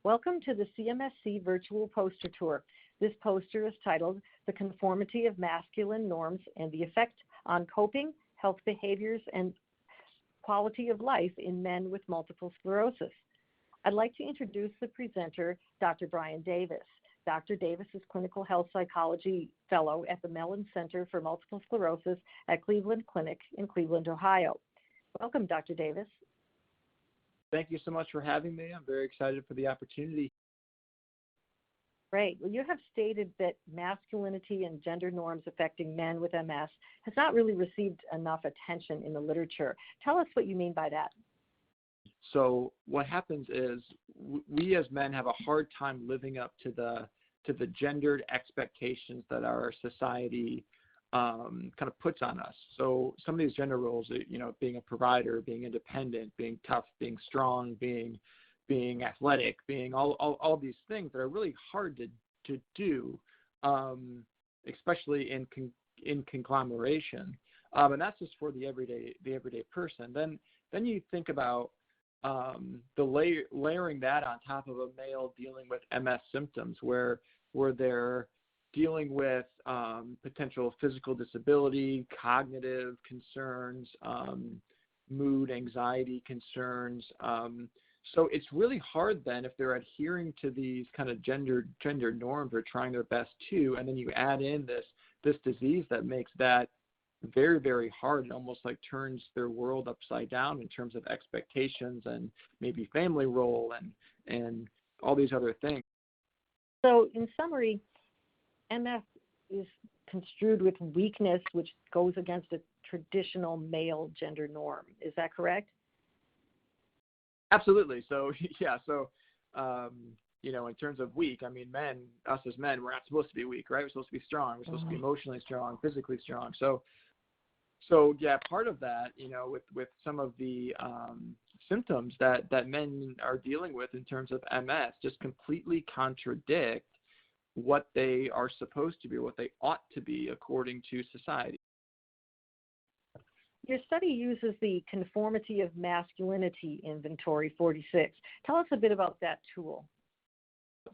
Welcome to the CMSC Virtual Poster Tour. This poster is titled The Conformity of Masculine Norms and the Effect on Coping, Health Behaviors, and Quality of Life in Men with Multiple Sclerosis. I'd like to introduce the presenter, Dr. Brian Davis. Dr. Davis is Clinical Health Psychology Fellow at the Mellon Center for Multiple Sclerosis at Cleveland Clinic in Cleveland, Ohio. Welcome, Dr. Davis. Thank you so much for having me. I'm very excited for the opportunity. Great. Well, you have stated that masculinity and gender norms affecting men with MS has not really received enough attention in the literature. Tell us what you mean by that. So what happens is we as men have a hard time living up to the gendered expectations that our society kind of puts on us. So some of these gender roles, being a provider, being independent, being tough, being strong, being athletic, being all these things that are really hard to do, especially in conglomeration. And that's just for the everyday person. Then you think about layering that on top of a male dealing with MS symptoms, where they're dealing with potential physical disability, cognitive concerns, mood, anxiety concerns. So it's really hard then if they're adhering to these kind of gender norms or trying their best to, and then you add in this disease that makes that very, very hard and almost like turns their world upside down in terms of expectations and maybe family role and all these other things. So in summary, MS is construed with weakness, which goes against a traditional male gender norm. Is that correct? Absolutely. So, yeah. So, in terms of weak, I mean, us as men, we're not supposed to be weak, right? We're supposed to be strong. We're supposed to be emotionally strong, physically strong. So yeah, part of that, with some of the symptoms that men are dealing with in terms of MS just completely contradict what they are supposed to be, what they ought to be according to society. Your study uses the Conformity of Masculinity Inventory 46. Tell us a bit about that tool.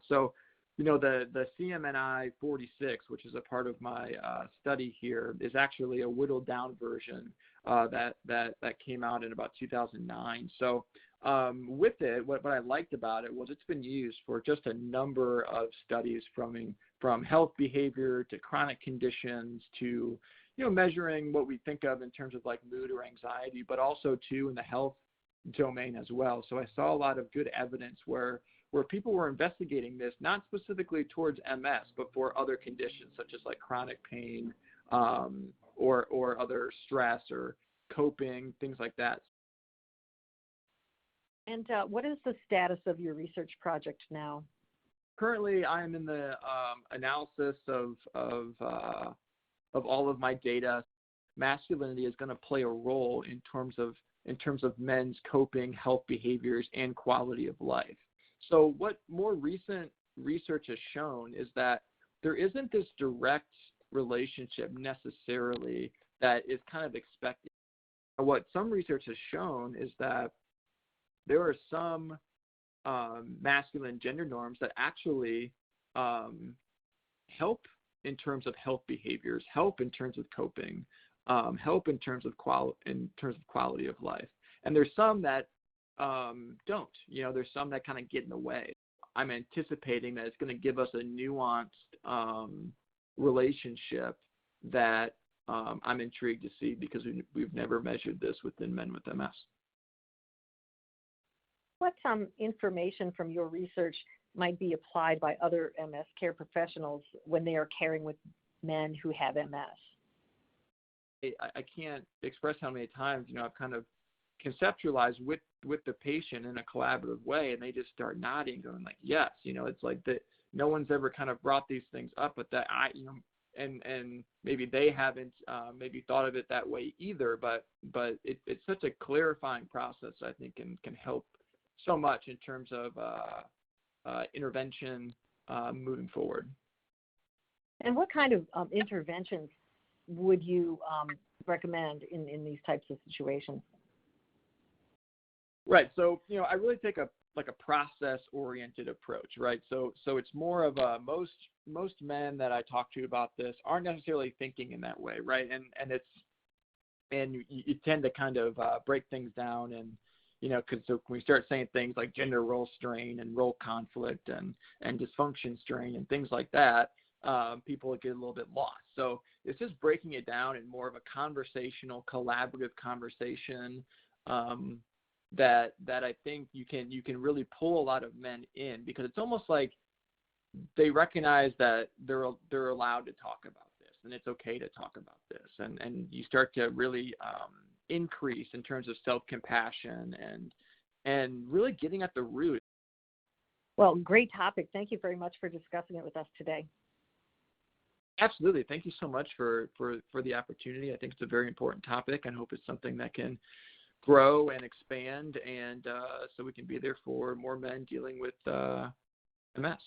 So, the CMNI 46, which is a part of my study here, is actually a whittled down version that came out in about 2009. So with it, what I liked about it was it's been used for just a number of studies from health behavior to chronic conditions to measuring what we think of in terms of like mood or anxiety, but also too in the health domain as well. So I saw a lot of good evidence where people were investigating this, not specifically towards MS, but for other conditions such as like chronic pain or other stress or coping, things like that. And what is the status of your research project now? Currently, I am in the analysis of all of my data. Masculinity is going to play a role in terms of men's coping, health behaviors, and quality of life. So what more recent research has shown is that there isn't this direct relationship necessarily that is kind of expected. What some research has shown is that there are some masculine gender norms that actually help in terms of health behaviors, help in terms of coping, help in terms of quality of life. And there's some that don't. There's some that kind of get in the way. I'm anticipating that it's going to give us a nuanced relationship that I'm intrigued to see because we've never measured this within men with MS. What information from your research might be applied by other MS care professionals when they are caring with men who have MS? I can't express how many times, I've kind of conceptualized with the patient in a collaborative way, and they just start nodding, going like, yes, it's like that. No one's ever kind of brought these things up, but that and maybe they haven't maybe thought of it that way either, but it's such a clarifying process, I think, and can help so much in terms of intervention moving forward. And what kind of interventions would you recommend in these types of situations? Right. So, I really take a like a process-oriented approach, right? So it's more of a most men that I talk to about this aren't necessarily thinking in that way, right? And you tend to kind of break things down, and because when we start saying things like gender role strain and role conflict and dysfunction strain and things like that, people get a little bit lost. So it's just breaking it down in more of a conversational, collaborative conversation that I think you can really pull a lot of men in, because it's almost like they recognize that they're allowed to talk about this, and it's okay to talk about this, and you start to really increase in terms of self-compassion and really getting at the root. Well, great topic. Thank you very much for discussing it with us today. Absolutely. Thank you so much for the opportunity. I think it's a very important topic, and hope it's something that can grow and expand, and so we can be there for more men dealing with MS.